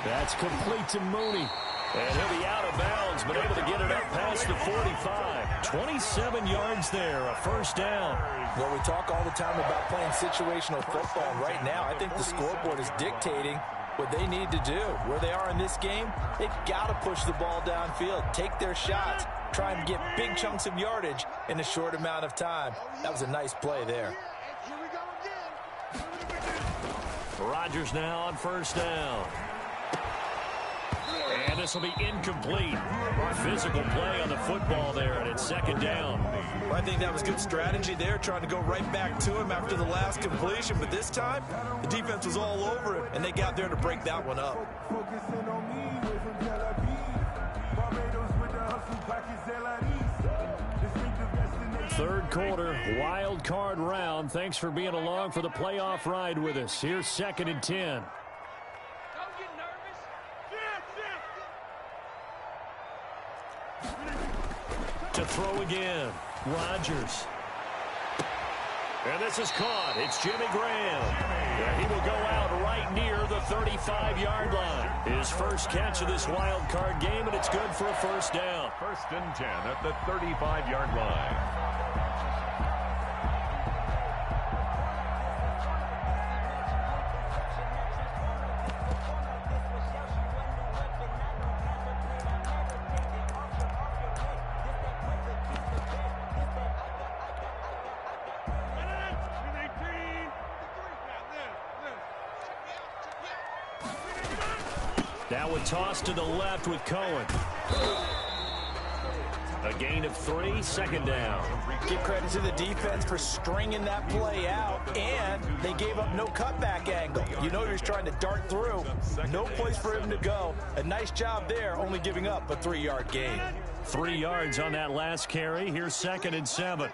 That's complete to Mooney. And he'll be out of bounds, but able to get it up past the 45. 27 yards there, a first down. Well, we talk all the time about playing situational football. And right now, I think the scoreboard is dictating what they need to do. Where they are in this game, they've got to push the ball downfield, take their shots, try and get big chunks of yardage in a short amount of time. That was a nice play there. Rodgers now on first down. And this will be incomplete. Physical play on the football there, and it's 2nd down. Well, I think that was good strategy there, trying to go right back to him after the last completion. But this time, the defense was all over it, and they got there to break that one up. Third quarter, wild card round. Thanks for being along for the playoff ride with us. Here's 2nd and 10. Don't get nervous. To throw again, Rodgers. And this is caught. It's Jimmy Graham. And he will go out right near the 35-yard line. His first catch of this wild card game, and it's good for a first down. 1st and 10 at the 35-yard line. Now a toss to the left with Cohen. A gain of 3, 2nd down. Give credit to the defense for stringing that play out, and they gave up no cutback angle. You know he was trying to dart through. No place for him to go. A nice job there, only giving up a 3-yard gain. 3 yards on that last carry. Here's 2nd and 7.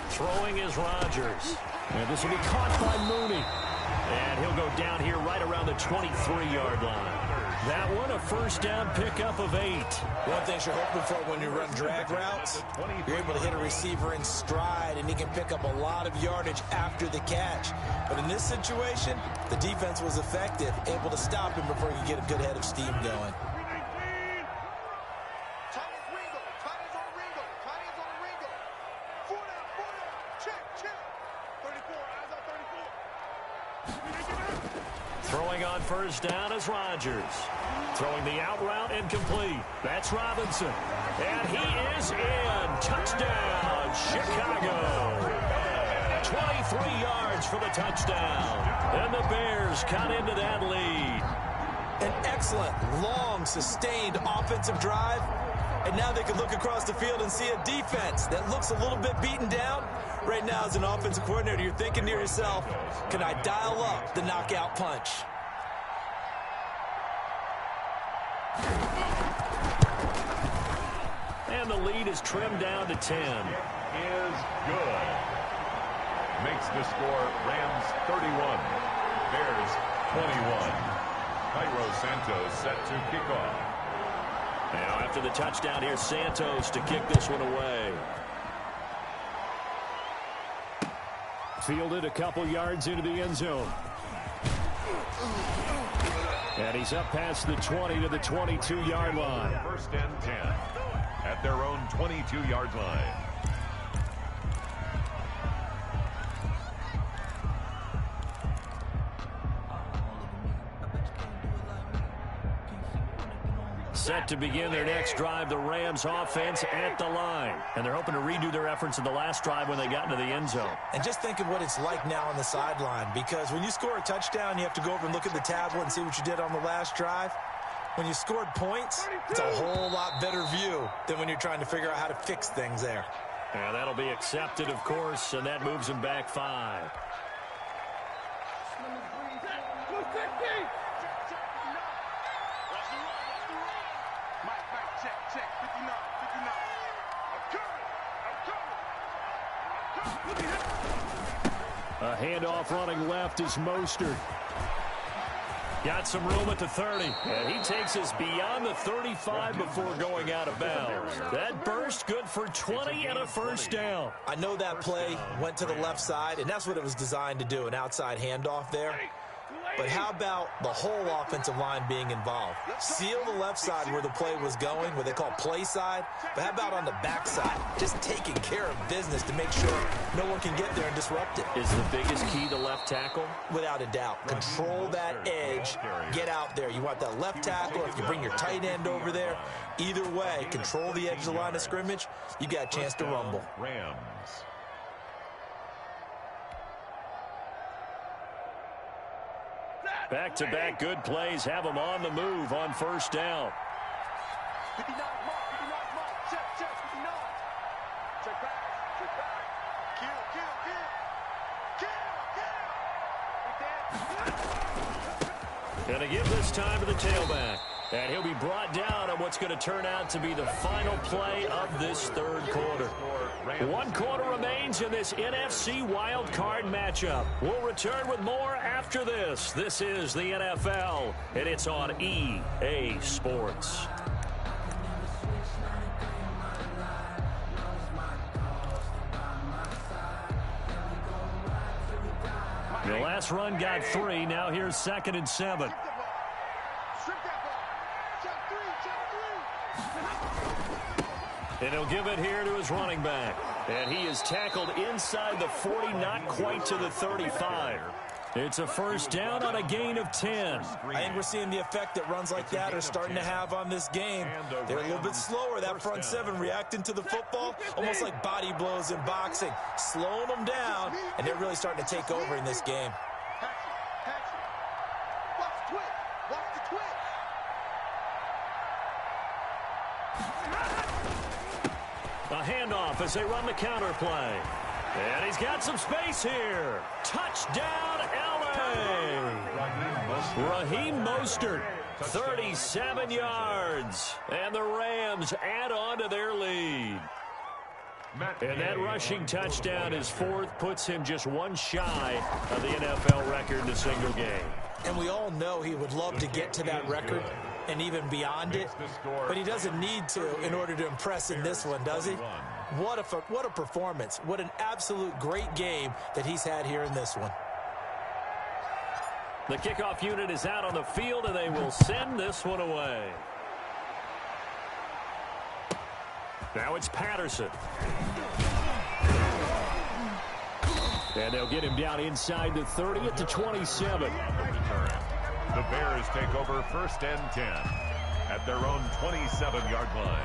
Throwing is Rodgers. And this will be caught by Mooney. And he'll go down here right around the 23-yard line. That one, a first down pickup of 8. One thing you're hoping for when you run drag routes, you're able to hit a receiver in stride, and he can pick up a lot of yardage after the catch. But in this situation, the defense was effective, able to stop him before he could get a good head of steam going. Throwing on first down is Rodgers. Throwing the out route incomplete. That's Robinson. And he is in. Touchdown, Chicago. 23 yards for the touchdown. And the Bears cut into that lead. An excellent, long, sustained offensive drive. And now they can look across the field and see a defense that looks a little bit beaten down. Right now, as an offensive coordinator, you're thinking to yourself, can I dial up the knockout punch? And the lead is trimmed down to 10. Is good. Makes the score Rams 31, Bears 21. Cairo Santos set to kick off. Now after the touchdown, here's Santos to kick this one away. Fielded a couple yards into the end zone. And he's up past the 20 to the 22-yard line. 1st and 10 at their own 22-yard line. Set to begin their next drive, the Rams offense at the line. And they're hoping to redo their efforts in the last drive when they got into the end zone. And just think of what it's like now on the sideline, because when you score a touchdown, you have to go over and look at the tablet and see what you did on the last drive. When you scored points, it's a whole lot better view than when you're trying to figure out how to fix things there. And that'll be accepted, of course, and that moves them back 5. A handoff running left is Mostert. Got some room at the 30. And he takes us beyond the 35 before going out of bounds. That burst good for 20 and a first down. I know that play went to the left side, and that's what it was designed to do, an outside handoff there. But how about the whole offensive line being involved? Seal the left side where the play was going, what they call play side. But how about on the back side? Just taking care of business to make sure no one can get there and disrupt it. Is the biggest key the left tackle? Without a doubt. Control that edge. Get out there. You want that left tackle. If you bring your tight end over there, either way, control the edge of the line of scrimmage. You got a chance to rumble. Rams. Back-to-back good plays have them on the move on first down. 59 mark, check, 59. Check back, kill. Gonna give this time to the tailback. And he'll be brought down on what's going to turn out to be the final play of this third quarter. 1 quarter remains in this NFC wildcard matchup. We'll return with more after this. This is the NFL, and it's on EA Sports. The last run got 3. Now here's 2nd and 7. And he'll give it here to his running back. And he is tackled inside the 40, not quite to the 35. It's a first down on a gain of 10. I think we're seeing the effect that runs like that are starting to have on this game. They're a little bit slower, that front seven, reacting to the football, almost like body blows in boxing, slowing them down, and they're really starting to take over in this game. A handoff as they run the counter play. And he's got some space here. Touchdown, L.A. Raheem Mostert, 37 yards. And the Rams add on to their lead. And that rushing touchdown, his 4th, puts him just 1 shy of the NFL record in a single game. And we all know he would love to get to that record and even beyond it, but he doesn't need to in order to impress in this one, does he? What a performance. What an absolute great game that he's had here in this one. The kickoff unit is out on the field, and they will send this one away. Now it's Patterson. And they'll get him down inside the 30 at the 27. The Bears take over 1st and 10 at their own 27-yard line.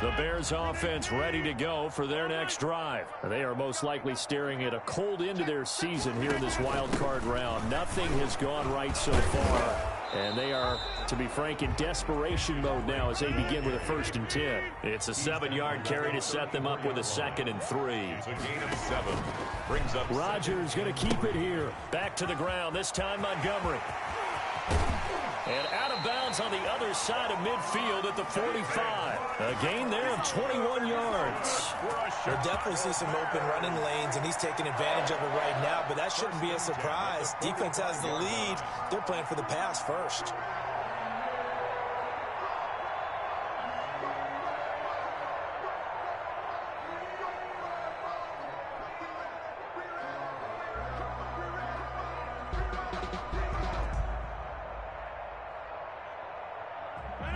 The Bears offense ready to go for their next drive. They are most likely staring at a cold end to their season here in this wild card round. Nothing has gone right so far. And they are, to be frank, in desperation mode now as they begin with a 1st and 10. It's a 7-yard carry to set them up with a 2nd and 3. It's a gain of 7. Brings up Rodgers going to keep it here. Back to the ground, this time Montgomery. And out of bounds on the other side of midfield at the 45. A gain there of 21 yards. We'll definitely see some open running lanes, and he's taking advantage of it right now, but that shouldn't be a surprise. Defense has the lead. They're playing for the pass first.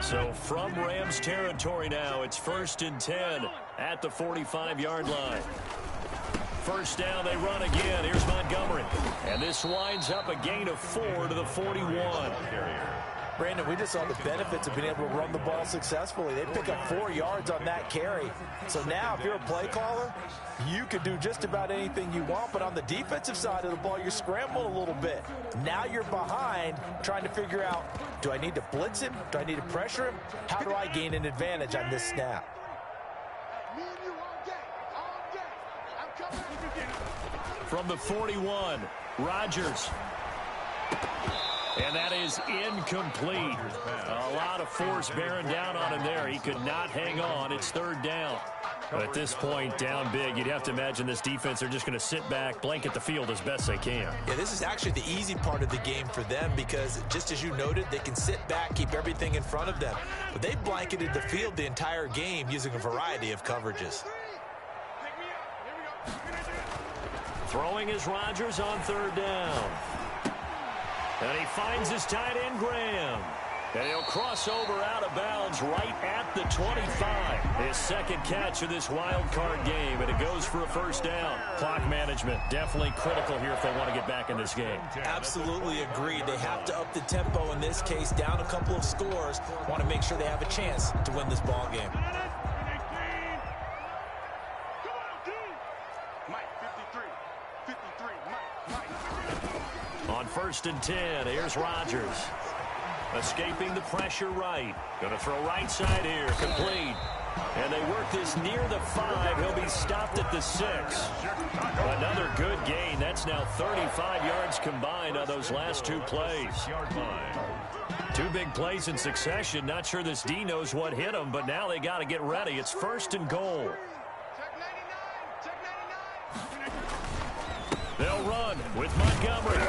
So from Rams territory now, it's 1st and 10 at the 45-yard line. First down, they run again. Here's Montgomery. And this winds up a gain of 4 to the 41. Brandon, we just saw the benefits of being able to run the ball successfully. They pick up 4 yards on that carry. So now, if you're a play caller, you can do just about anything you want. But on the defensive side of the ball, you're scrambling a little bit. Now you're behind, trying to figure out, do I need to blitz him? Do I need to pressure him? How do I gain an advantage on this snap? From the 41, Rodgers. And that is incomplete. A lot of force bearing down on him there. He could not hang on. It's 3rd down. But at this point, down big, you'd have to imagine this defense are just going to sit back, blanket the field as best they can. Yeah, this is actually the easy part of the game for them because, just as you noted, they can sit back, keep everything in front of them. But they blanketed the field the entire game using a variety of coverages. Throwing is Rodgers on 3rd down. And he finds his tight end, Graham. And he'll cross over out of bounds right at the 25. His 2nd catch of this wild card game, and it goes for a 1st down. Clock management definitely critical here if they want to get back in this game. Absolutely agreed. They have to up the tempo in this case, down a couple of scores. Want to make sure they have a chance to win this ball game. 1st and 10. Here's Rodgers. Escaping the pressure right. Going to throw right side here. Complete. And they work this near the 5. He'll be stopped at the 6. Another good gain. That's now 35 yards combined on those last 2 plays. 2 big plays in succession. Not sure this D knows what hit him, but now they got to get ready. It's 1st and goal. They'll run with Montgomery.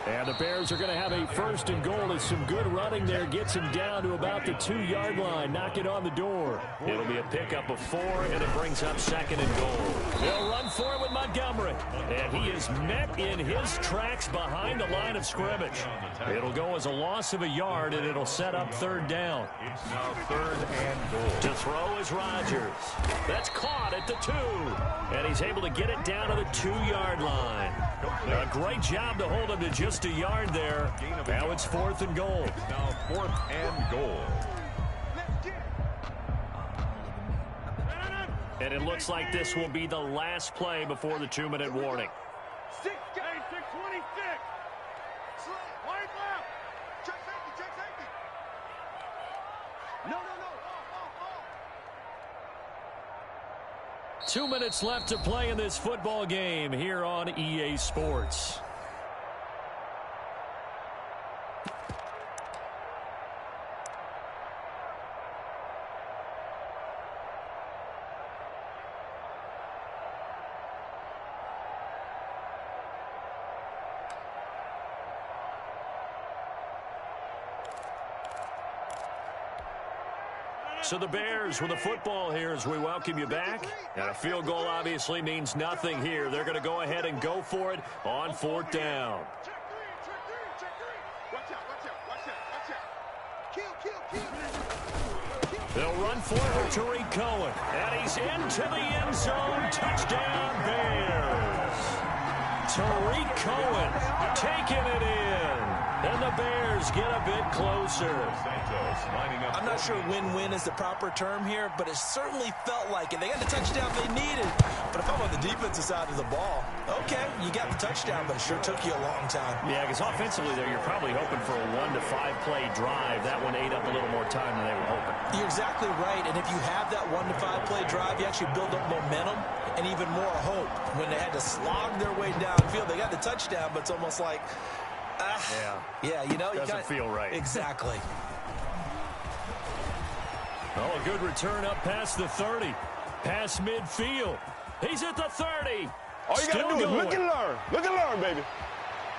And the Bears are going to have a 1st and goal as some good running there gets him down to about the 2-yard line. Knock it on the door. It'll be a pickup of 4, and it brings up 2nd and goal. They'll run for it with Montgomery. And he is met in his tracks behind the line of scrimmage. It'll go as a loss of a yard, and it'll set up 3rd down. It's now 3rd and goal. To throw is Rodgers. That's caught at the 2. And he's able to get it down to the 2-yard line. A great job to hold him to just a yard there. Now it's 4th and goal. It's now 4th and goal. And it looks like this will be the last play before the 2-minute warning. 626. Wide left. Check safety. No. 2 minutes left to play in this football game here on EA Sports. So the Bears with the football here as we welcome you back. And a field goal obviously means nothing here. They're going to go ahead and go for it on 4th down. Check three. Watch out. Kill. They'll run for it with Tariq Cohen. And he's into the end zone. Touchdown, Bears. Tariq Cohen taking it in. And the Bears get a bit closer. I'm not sure win-win is the proper term here, but it certainly felt like it. They got the touchdown they needed. But if I'm on the defensive side of the ball, okay, you got the touchdown, but it sure took you a long time. Yeah, because offensively there, you're probably hoping for a 1 to 5 play drive. That one ate up a little more time than they were hoping. You're exactly right, and if you have that 1 to 5 play drive, you actually build up momentum and even more hope. When they had to slog their way downfield, they got the touchdown, but it's almost like, yeah, you know, doesn't feel right. Exactly. Oh, a good return up past the 30. Past midfield. He's at the 30. All you got to do is look and learn. Look and learn, baby.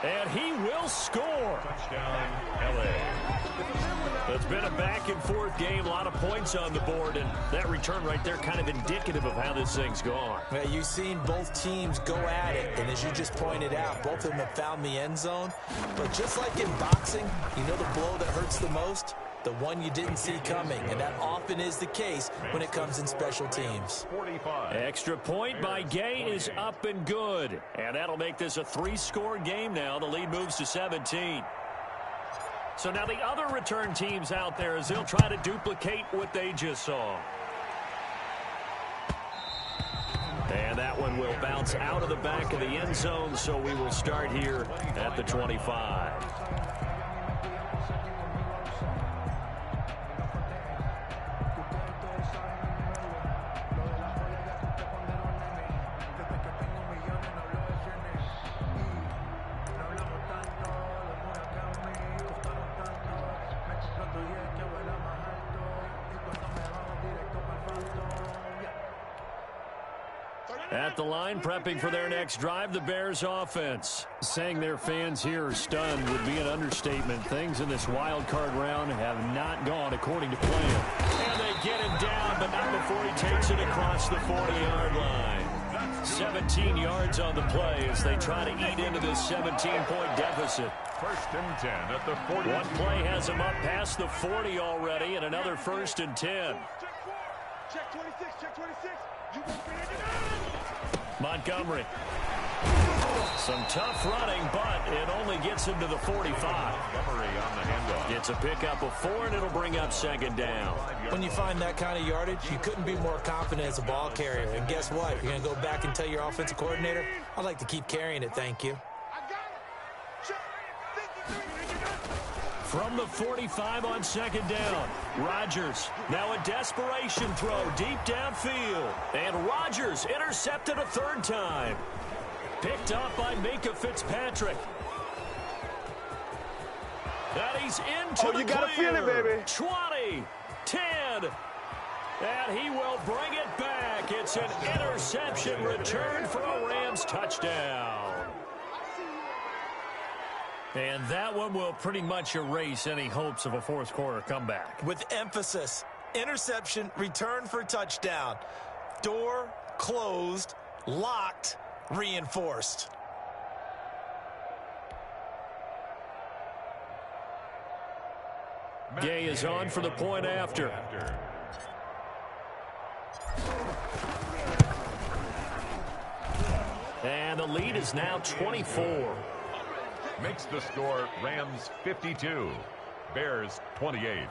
And he will score. Touchdown, L.A. It's been a back-and-forth game, a lot of points on the board, and that return right there kind of indicative of how this thing's gone. Well, you've seen both teams go at it, and as you just pointed out, both of them have found the end zone. But just like in boxing, you know the blow that hurts the most? The one you didn't see coming, and that often is the case when it comes in special teams. 45. Extra point by Gay is up and good, and that'll make this a 3-score game now. The lead moves to 17. So now the other return teams out there as they'll try to duplicate what they just saw. And that one will bounce out of the back of the end zone, so we will start here at the 25. At the line, prepping for their next drive, the Bears offense. Saying their fans here are stunned would be an understatement. Things in this wild card round have not gone according to plan. And they get him down, but not before he takes it across the 40-yard line. 17 yards on the play as they try to eat into this 17-point deficit. 1st and 10 at the 40. One play has him up past the 40 already, and another 1st and 10. Check 26. You won't be in. Montgomery. Some tough running, but it only gets him to the 45. Montgomery on the handoff. It's a pickup of 4, and it'll bring up 2nd down. When you find that kind of yardage, you couldn't be more confident as a ball carrier. And guess what? You're going to go back and tell your offensive coordinator, I'd like to keep carrying it, thank you. I got it. Check. From the 45 on second down, Rodgers. Now a desperation throw deep downfield. And Rodgers intercepted a third time. Picked up by Minkah Fitzpatrick. And he's into the you gotta feel it, baby. 20, 10, and he will bring it back. It's an interception return for a Rams touchdown. And that one will pretty much erase any hopes of a fourth quarter comeback. With emphasis, interception, return for touchdown. Door closed, locked, reinforced. Gay is on for the point after. And the lead is now 24. Makes the score Rams 52, Bears 28.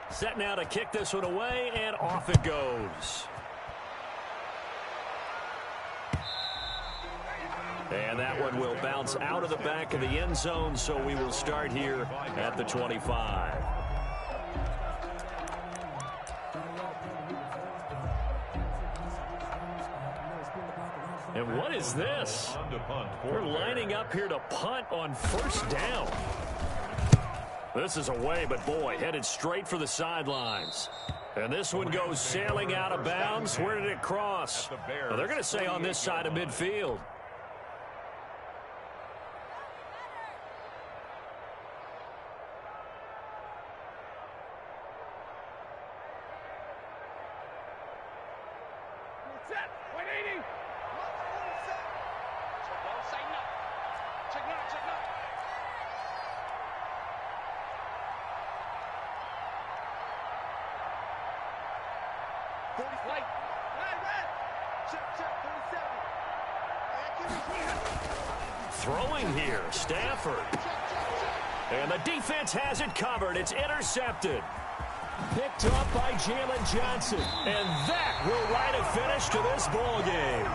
Set now to kick this one away, and off it goes. And that one will bounce out of the back of the end zone, so we will start here at the 25. And what is this? We're lining up here to punt on first down. This is away, but boy, headed straight for the sidelines. And this one goes sailing out of bounds. Where did it cross? Well, they're going to say on this side of midfield. Throwing here, Stafford. And the defense has it covered. It's intercepted. Picked up by Jalen Johnson. And that will write a finish to this ball game.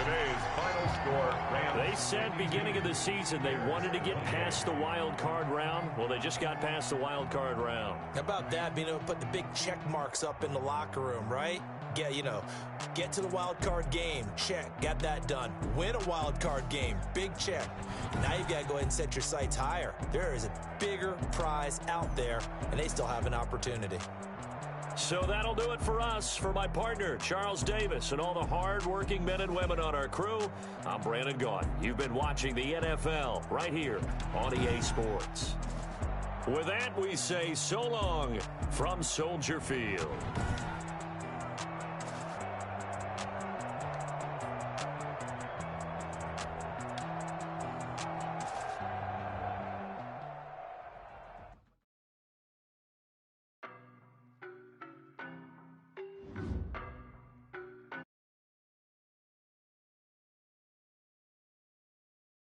Today's final score, Rams. They said beginning of the season they wanted to get past the wild card round. Well, they just got past the wild card round. How about that? Being able to put the big check marks up in the locker room, right? Yeah, get to the wild card game. Check. Got that done. Win a wild card game. Big check. Now you've got to go ahead and set your sights higher. There is a bigger prize out there, and they still have an opportunity. So that'll do it for us. For my partner, Charles Davis, and all the hard-working men and women on our crew, I'm Brandon Gaudin. You've been watching the NFL right here on EA Sports. With that, we say so long from Soldier Field.